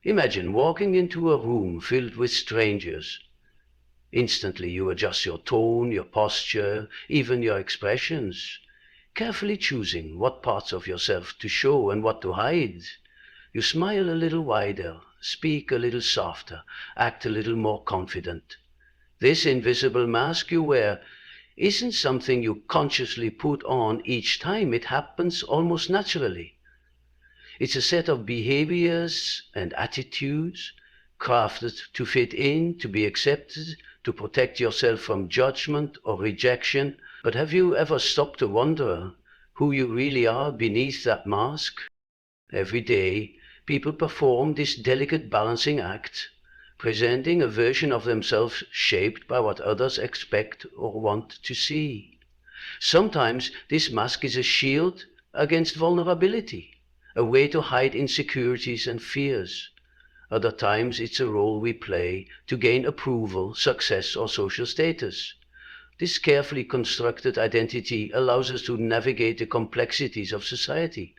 Imagine walking into a room filled with strangers. Instantly you adjust your tone, your posture, even your expressions, carefully choosing what parts of yourself to show and what to hide. You smile a little wider, speak a little softer, act a little more confident. This invisible mask you wear isn't something you consciously put on each time. It happens almost naturally. It's a set of behaviors and attitudes crafted to fit in, to be accepted, to protect yourself from judgment or rejection. But have you ever stopped to wonder who you really are beneath that mask? Every day, people perform this delicate balancing act, presenting a version of themselves shaped by what others expect or want to see. Sometimes this mask is a shield against vulnerability, a way to hide insecurities and fears. Other times it's a role we play to gain approval, success, or social status. This carefully constructed identity allows us to navigate the complexities of society,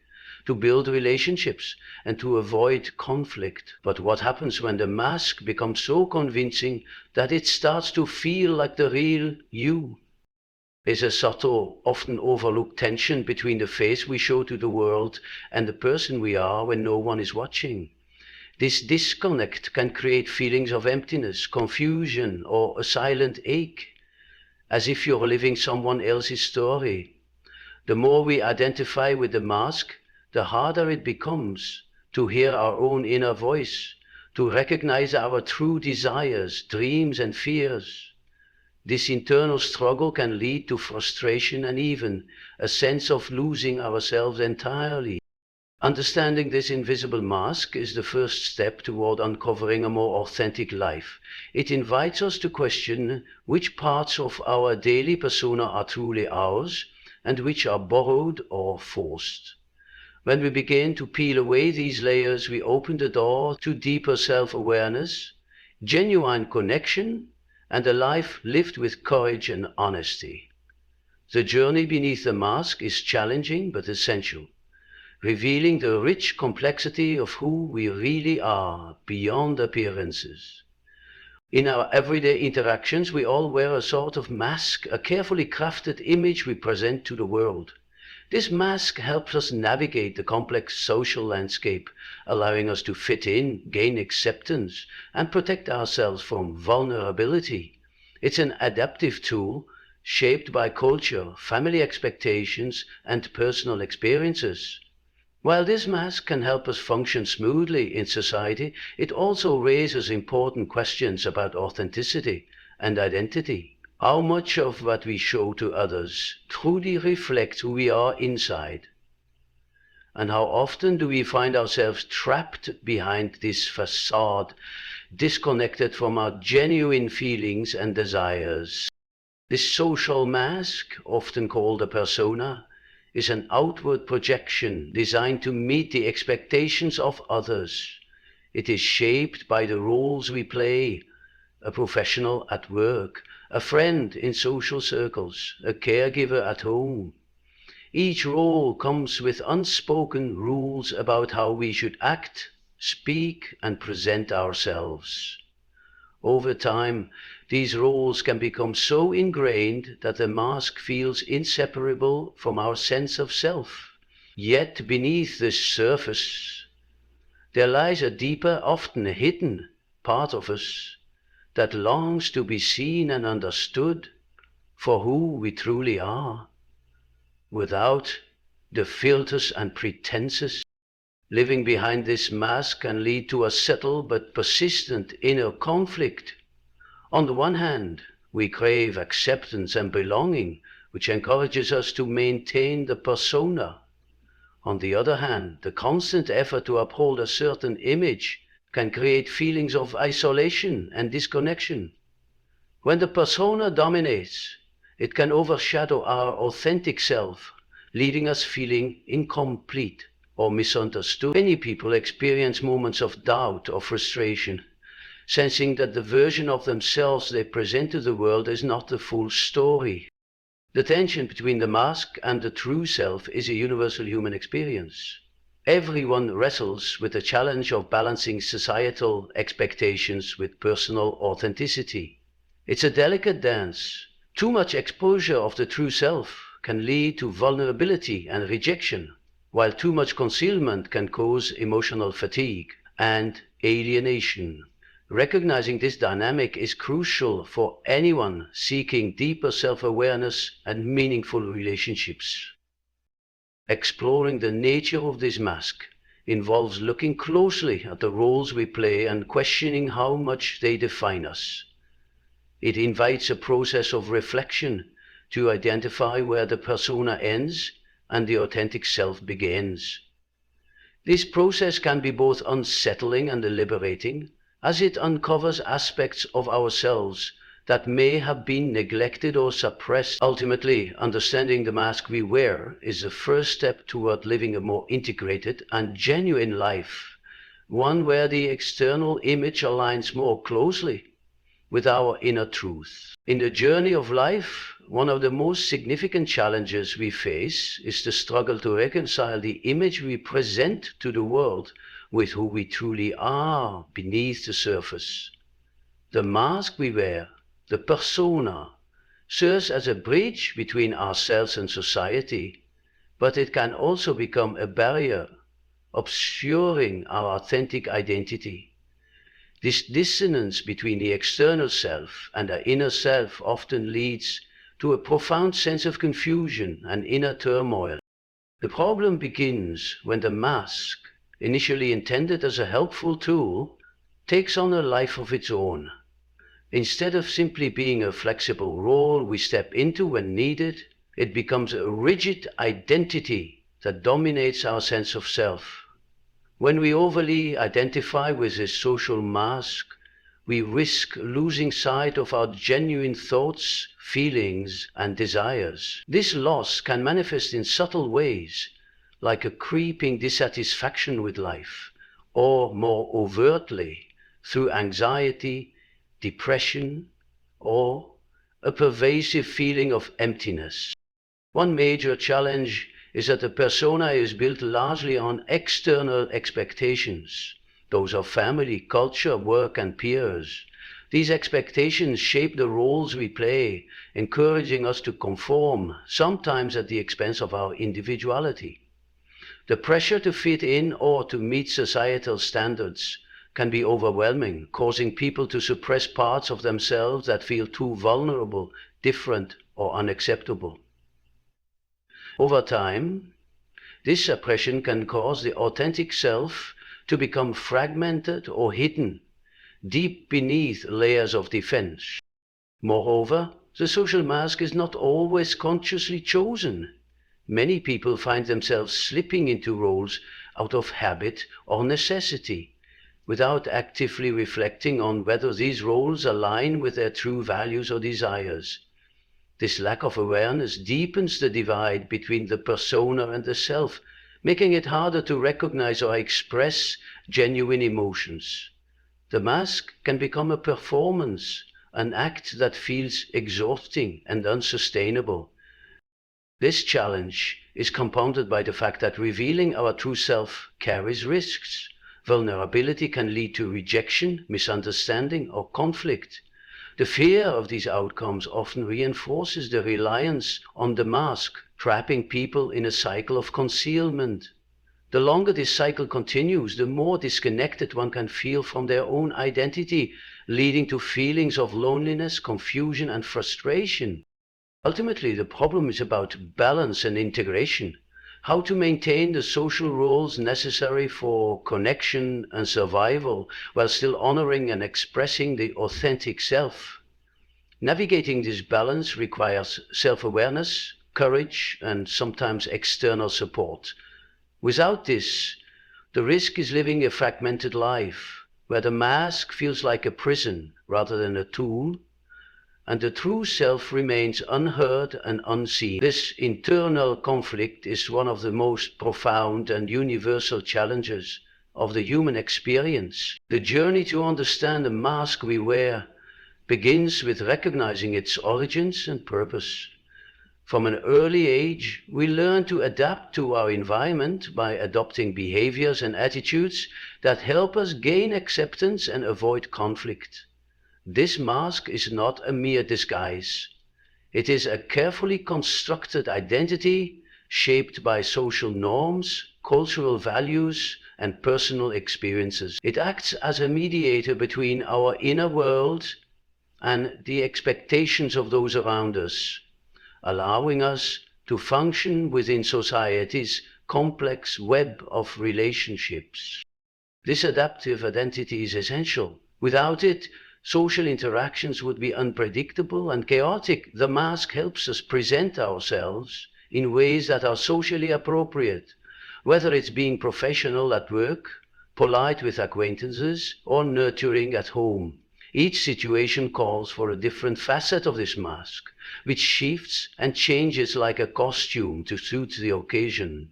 to build relationships, and to avoid conflict. But what happens when the mask becomes so convincing that it starts to feel like the real you? There's a subtle, often overlooked tension between the face we show to the world and the person we are when no one is watching. This disconnect can create feelings of emptiness, confusion, or a silent ache, as if you're living someone else's story. The more we identify with the mask, the harder it becomes to hear our own inner voice, to recognize our true desires, dreams, and fears. This internal struggle can lead to frustration and even a sense of losing ourselves entirely. Understanding this invisible mask is the first step toward uncovering a more authentic life. It invites us to question which parts of our daily persona are truly ours and which are borrowed or forced. When we begin to peel away these layers, we open the door to deeper self-awareness, genuine connection, and a life lived with courage and honesty. The journey beneath the mask is challenging but essential, revealing the rich complexity of who we really are beyond appearances. In our everyday interactions, we all wear a sort of mask, a carefully crafted image we present to the world. This mask helps us navigate the complex social landscape, allowing us to fit in, gain acceptance, and protect ourselves from vulnerability. It's an adaptive tool shaped by culture, family expectations, and personal experiences. While this mask can help us function smoothly in society, it also raises important questions about authenticity and identity. How much of what we show to others truly reflects who we are inside? And how often do we find ourselves trapped behind this facade, disconnected from our genuine feelings and desires? This social mask, often called a persona, is an outward projection designed to meet the expectations of others. It is shaped by the roles we play: a professional at work, a friend in social circles, a caregiver at home. Each role comes with unspoken rules about how we should act, speak, and present ourselves. Over time, these roles can become so ingrained that the mask feels inseparable from our sense of self. Yet beneath this surface, there lies a deeper, often hidden part of us that longs to be seen and understood for who we truly are, without the filters and pretenses. Living behind this mask can lead to a subtle but persistent inner conflict. On the one hand, we crave acceptance and belonging, which encourages us to maintain the persona. On the other hand, the constant effort to uphold a certain image can create feelings of isolation and disconnection. When the persona dominates, it can overshadow our authentic self, leaving us feeling incomplete or misunderstood. Many people experience moments of doubt or frustration, sensing that the version of themselves they present to the world is not the full story. The tension between the mask and the true self is a universal human experience. Everyone wrestles with the challenge of balancing societal expectations with personal authenticity. It's a delicate dance. Too much exposure of the true self can lead to vulnerability and rejection, while too much concealment can cause emotional fatigue and alienation. Recognizing this dynamic is crucial for anyone seeking deeper self-awareness and meaningful relationships. Exploring the nature of this mask involves looking closely at the roles we play and questioning how much they define us. It invites a process of reflection to identify where the persona ends and the authentic self begins. This process can be both unsettling and liberating, as it uncovers aspects of ourselves that may have been neglected or suppressed. Ultimately, understanding the mask we wear is the first step toward living a more integrated and genuine life, one where the external image aligns more closely with our inner truth. In the journey of life, one of the most significant challenges we face is the struggle to reconcile the image we present to the world with who we truly are beneath the surface. The mask we wear, the persona, serves as a bridge between ourselves and society, but it can also become a barrier, obscuring our authentic identity. This dissonance between the external self and the inner self often leads to a profound sense of confusion and inner turmoil. The problem begins when the mask, initially intended as a helpful tool, takes on a life of its own. Instead of simply being a flexible role we step into when needed, it becomes a rigid identity that dominates our sense of self. When we overly identify with this social mask, we risk losing sight of our genuine thoughts, feelings, and desires. This loss can manifest in subtle ways, like a creeping dissatisfaction with life, or more overtly, through anxiety, depression, or a pervasive feeling of emptiness. One major challenge is that the persona is built largely on external expectations, those of family, culture, work, and peers. These expectations shape the roles we play, encouraging us to conform, sometimes at the expense of our individuality. The pressure to fit in or to meet societal standards can be overwhelming, causing people to suppress parts of themselves that feel too vulnerable, different, or unacceptable. Over time, this suppression can cause the authentic self to become fragmented or hidden deep beneath layers of defense. Moreover, the social mask is not always consciously chosen. Many people find themselves slipping into roles out of habit or necessity, without actively reflecting on whether these roles align with their true values or desires. This lack of awareness deepens the divide between the persona and the self, making it harder to recognize or express genuine emotions. The mask can become a performance, an act that feels exhausting and unsustainable. This challenge is compounded by the fact that revealing our true self carries risks. Vulnerability can lead to rejection, misunderstanding, or conflict. The fear of these outcomes often reinforces the reliance on the mask, trapping people in a cycle of concealment. The longer this cycle continues, the more disconnected one can feel from their own identity, leading to feelings of loneliness, confusion, and frustration. Ultimately, the problem is about balance and integration. How to maintain the social roles necessary for connection and survival while still honoring and expressing the authentic self. Navigating this balance requires self-awareness, courage, and sometimes external support. Without this, the risk is living a fragmented life, where the mask feels like a prison rather than a tool, and the true self remains unheard and unseen. This internal conflict is one of the most profound and universal challenges of the human experience. The journey to understand the mask we wear begins with recognizing its origins and purpose. From an early age, we learn to adapt to our environment by adopting behaviors and attitudes that help us gain acceptance and avoid conflict. This mask is not a mere disguise. It is a carefully constructed identity shaped by social norms, cultural values, and personal experiences. It acts as a mediator between our inner world and the expectations of those around us, allowing us to function within society's complex web of relationships. This adaptive identity is essential. Without it, social interactions would be unpredictable and chaotic. The mask helps us present ourselves in ways that are socially appropriate, whether it's being professional at work, polite with acquaintances, or nurturing at home. Each situation calls for a different facet of this mask, which shifts and changes like a costume to suit the occasion.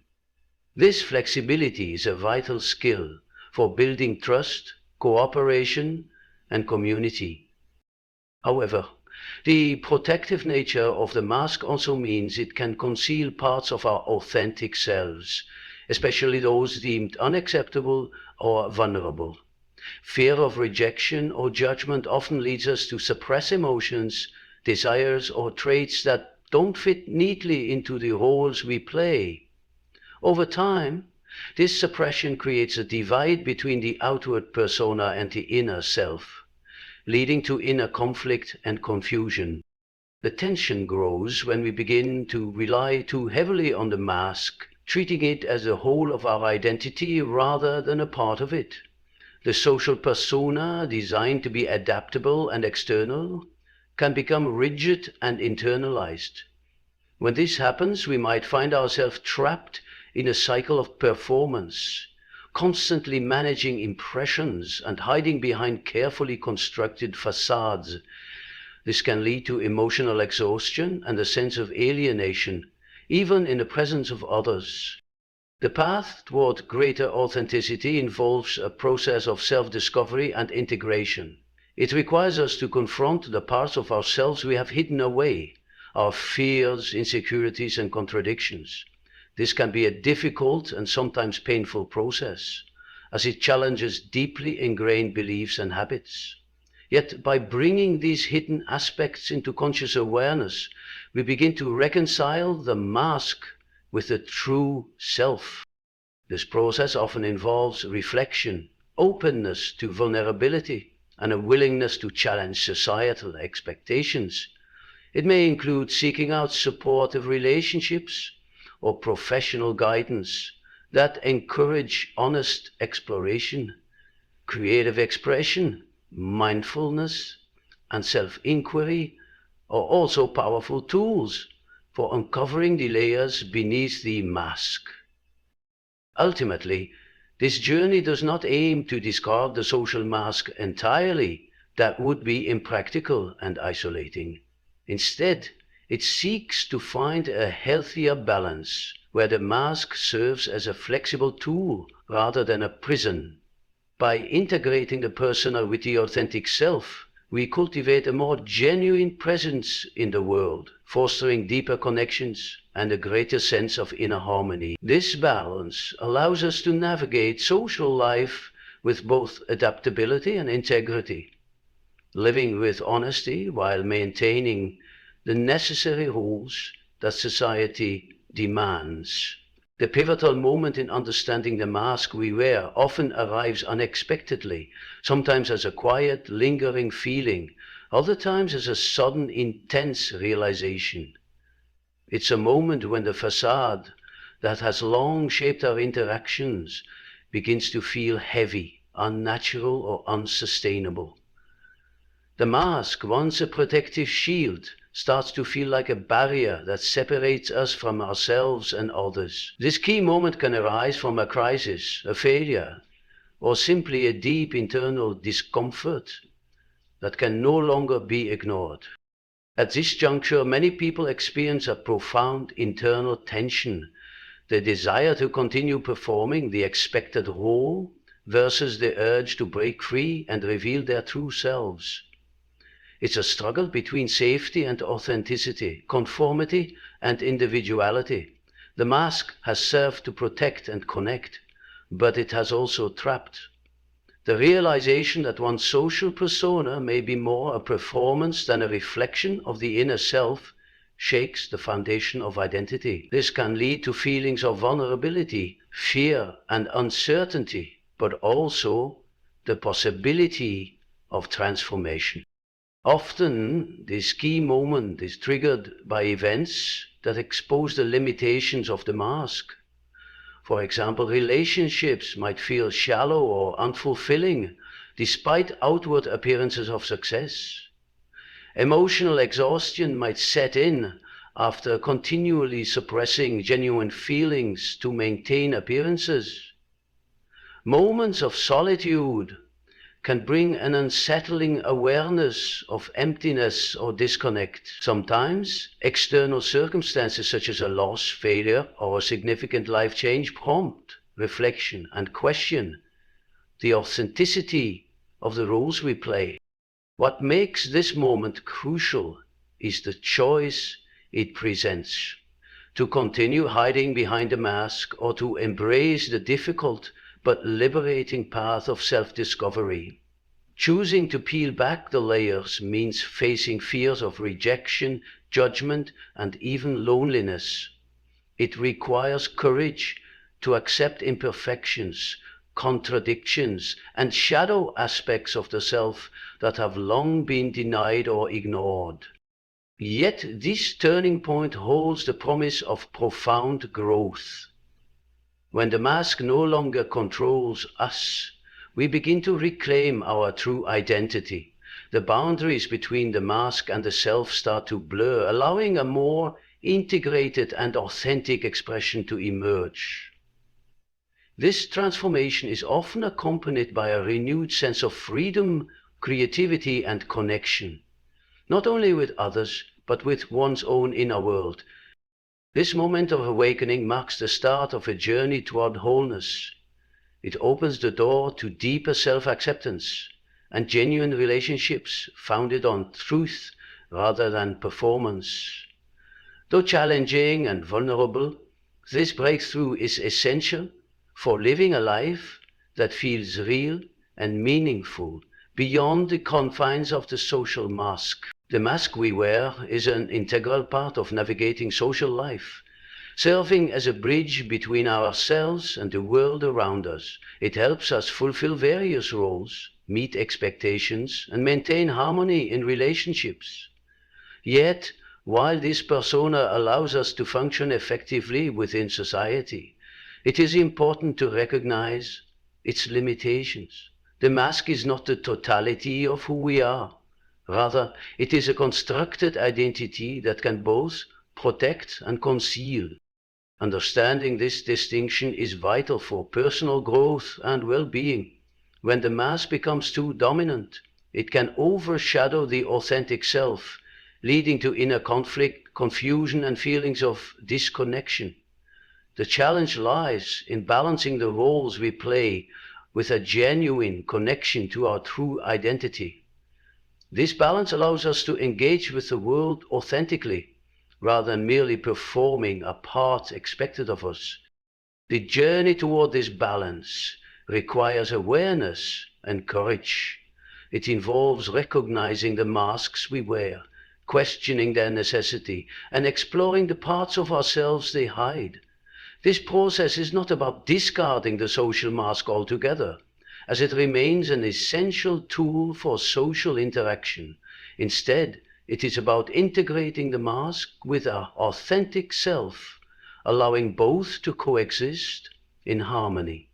This flexibility is a vital skill for building trust, cooperation, and community. However, the protective nature of the mask also means it can conceal parts of our authentic selves, especially those deemed unacceptable or vulnerable. Fear of rejection or judgment often leads us to suppress emotions, desires, or traits that don't fit neatly into the roles we play. Over time, this suppression creates a divide between the outward persona and the inner self, leading to inner conflict and confusion. The tension grows when we begin to rely too heavily on the mask, treating it as the whole of our identity rather than a part of it. The social persona, designed to be adaptable and external, can become rigid and internalized. When this happens, we might find ourselves trapped in a cycle of performance, constantly managing impressions and hiding behind carefully constructed facades. This can lead to emotional exhaustion and a sense of alienation, even in the presence of others. The path toward greater authenticity involves a process of self-discovery and integration. It requires us to confront the parts of ourselves we have hidden away, our fears, insecurities, and contradictions. This can be a difficult and sometimes painful process, as it challenges deeply ingrained beliefs and habits. Yet by bringing these hidden aspects into conscious awareness, we begin to reconcile the mask with the true self. This process often involves reflection, openness to vulnerability, and a willingness to challenge societal expectations. It may include seeking out supportive relationships or professional guidance that encourage honest exploration, creative expression, mindfulness, and self-inquiry are also powerful tools for uncovering the layers beneath the mask. Ultimately, this journey does not aim to discard the social mask entirely. That would be impractical and isolating. Instead, it seeks to find a healthier balance where the mask serves as a flexible tool rather than a prison. By integrating the persona with the authentic self, we cultivate a more genuine presence in the world, fostering deeper connections and a greater sense of inner harmony. This balance allows us to navigate social life with both adaptability and integrity, living with honesty while maintaining the necessary rules that society demands. The pivotal moment in understanding the mask we wear often arrives unexpectedly, sometimes as a quiet, lingering feeling, other times as a sudden, intense realization. It's a moment when the facade that has long shaped our interactions begins to feel heavy, unnatural, or unsustainable. The mask, once a protective shield, starts to feel like a barrier that separates us from ourselves and others. This key moment can arise from a crisis, a failure, or simply a deep internal discomfort that can no longer be ignored. At this juncture, many people experience a profound internal tension, the desire to continue performing the expected role versus the urge to break free and reveal their true selves. It's a struggle between safety and authenticity, conformity and individuality. The mask has served to protect and connect, but it has also trapped. The realization that one's social persona may be more a performance than a reflection of the inner self shakes the foundation of identity. This can lead to feelings of vulnerability, fear, and uncertainty, but also the possibility of transformation. Often, this key moment is triggered by events that expose the limitations of the mask. For example, relationships might feel shallow or unfulfilling despite outward appearances of success. Emotional exhaustion might set in after continually suppressing genuine feelings to maintain appearances. Moments of solitude can bring an unsettling awareness of emptiness or disconnect. Sometimes, external circumstances such as a loss, failure, or a significant life change prompt reflection and question the authenticity of the roles we play. What makes this moment crucial is the choice it presents: to continue hiding behind a mask or to embrace the difficult but liberating path of self-discovery. Choosing to peel back the layers means facing fears of rejection, judgment, and even loneliness. It requires courage to accept imperfections, contradictions, and shadow aspects of the self that have long been denied or ignored. Yet this turning point holds the promise of profound growth. When the mask no longer controls us, we begin to reclaim our true identity. The boundaries between the mask and the self start to blur, allowing a more integrated and authentic expression to emerge. This transformation is often accompanied by a renewed sense of freedom, creativity, and connection, not only with others, but with one's own inner world. This moment of awakening marks the start of a journey toward wholeness. It opens the door to deeper self-acceptance and genuine relationships founded on truth rather than performance. Though challenging and vulnerable, this breakthrough is essential for living a life that feels real and meaningful beyond the confines of the social mask. The mask we wear is an integral part of navigating social life, serving as a bridge between ourselves and the world around us. It helps us fulfill various roles, meet expectations, and maintain harmony in relationships. Yet, while this persona allows us to function effectively within society, it is important to recognize its limitations. The mask is not the totality of who we are. Rather, it is a constructed identity that can both protect and conceal. Understanding this distinction is vital for personal growth and well-being. When the mask becomes too dominant, it can overshadow the authentic self, leading to inner conflict, confusion, and feelings of disconnection. The challenge lies in balancing the roles we play with a genuine connection to our true identity. This balance allows us to engage with the world authentically, rather than merely performing a part expected of us. The journey toward this balance requires awareness and courage. It involves recognizing the masks we wear, questioning their necessity, and exploring the parts of ourselves they hide. This process is not about discarding the social mask altogether, as it remains an essential tool for social interaction. Instead, it is about integrating the mask with our authentic self, allowing both to coexist in harmony.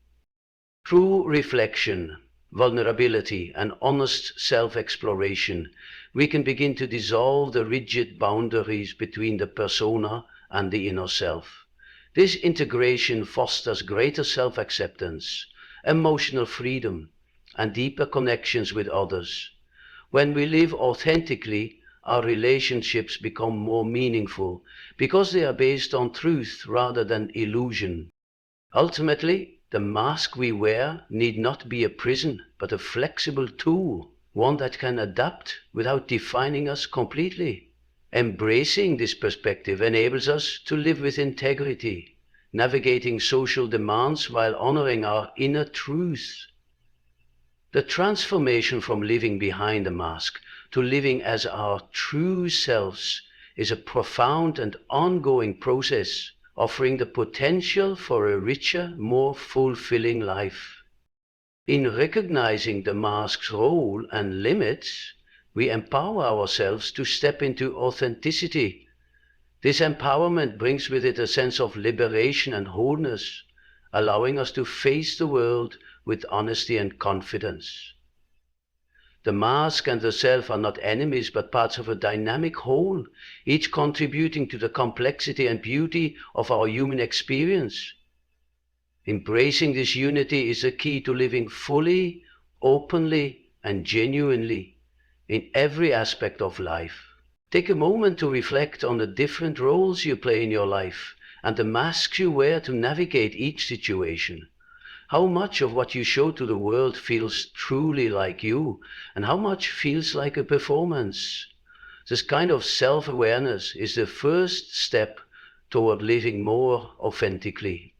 Through reflection, vulnerability, and honest self-exploration, we can begin to dissolve the rigid boundaries between the persona and the inner self. This integration fosters greater self-acceptance, emotional freedom, and deeper connections with others. When we live authentically, our relationships become more meaningful because they are based on truth rather than illusion. Ultimately, the mask we wear need not be a prison, but a flexible tool. one that can adapt without defining us completely. Embracing this perspective enables us to live with integrity, navigating social demands while honoring our inner truth. The transformation from living behind a mask to living as our true selves is a profound and ongoing process, offering the potential for a richer, more fulfilling life. In recognizing the mask's role and limits, we empower ourselves to step into authenticity. This empowerment brings with it a sense of liberation and wholeness, allowing us to face the world with honesty and confidence. The mask and the self are not enemies but parts of a dynamic whole, each contributing to the complexity and beauty of our human experience. Embracing this unity is the key to living fully, openly, and genuinely in every aspect of life. Take a moment to reflect on the different roles you play in your life and the masks you wear to navigate each situation. How much of what you show to the world feels truly like you, and how much feels like a performance? This kind of self-awareness is the first step toward living more authentically.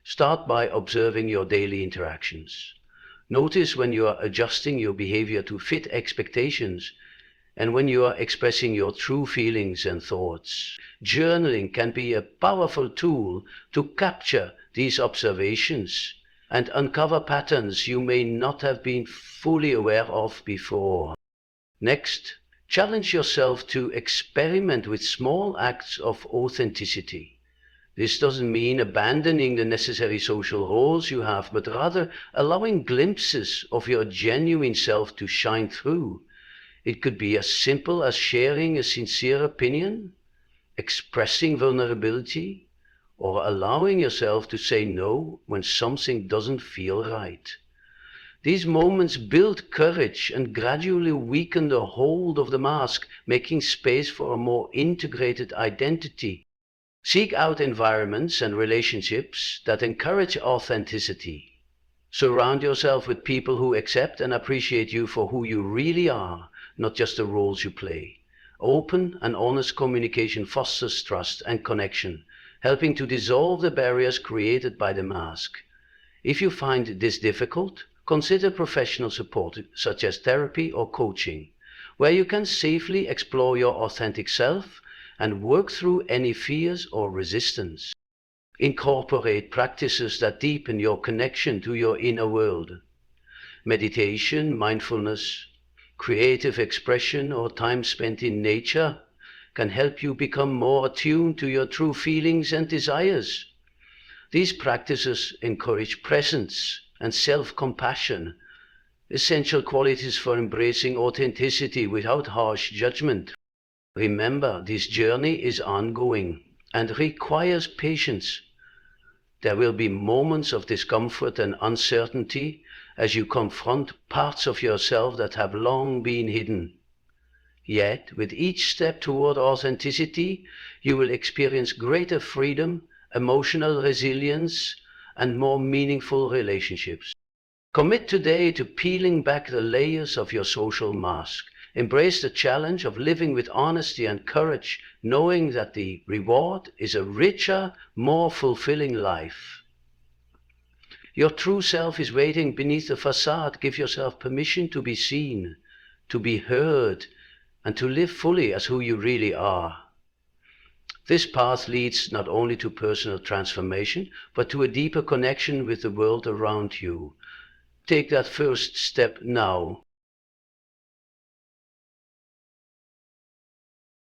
Start by observing your daily interactions. Notice when you are adjusting your behavior to fit expectations and when you are expressing your true feelings and thoughts. Journaling can be a powerful tool to capture these observations and uncover patterns you may not have been fully aware of before. Next, challenge yourself to experiment with small acts of authenticity. This doesn't mean abandoning the necessary social roles you have, but rather allowing glimpses of your genuine self to shine through. It could be as simple as sharing a sincere opinion, expressing vulnerability, or allowing yourself to say no when something doesn't feel right. These moments build courage and gradually weaken the hold of the mask, making space for a more integrated identity. Seek out environments and relationships that encourage authenticity. Surround yourself with people who accept and appreciate you for who you really are, not just the roles you play. Open and honest communication fosters trust and connection, helping to dissolve the barriers created by the mask. If you find this difficult, consider professional support such as therapy or coaching, where you can safely explore your authentic self and work through any fears or resistance. Incorporate practices that deepen your connection to your inner world. Meditation, mindfulness, creative expression, or time spent in nature can help you become more attuned to your true feelings and desires. These practices encourage presence and self-compassion, essential qualities for embracing authenticity without harsh judgment. Remember, this journey is ongoing and requires patience. There will be moments of discomfort and uncertainty as you confront parts of yourself that have long been hidden. Yet, with each step toward authenticity, you will experience greater freedom, emotional resilience, and more meaningful relationships. Commit today to peeling back the layers of your social mask. Embrace the challenge of living with honesty and courage, knowing that the reward is a richer, more fulfilling life. Your true self is waiting beneath the facade. Give yourself permission to be seen, to be heard, and to live fully as who you really are. This path leads not only to personal transformation, but to a deeper connection with the world around you. Take that first step now.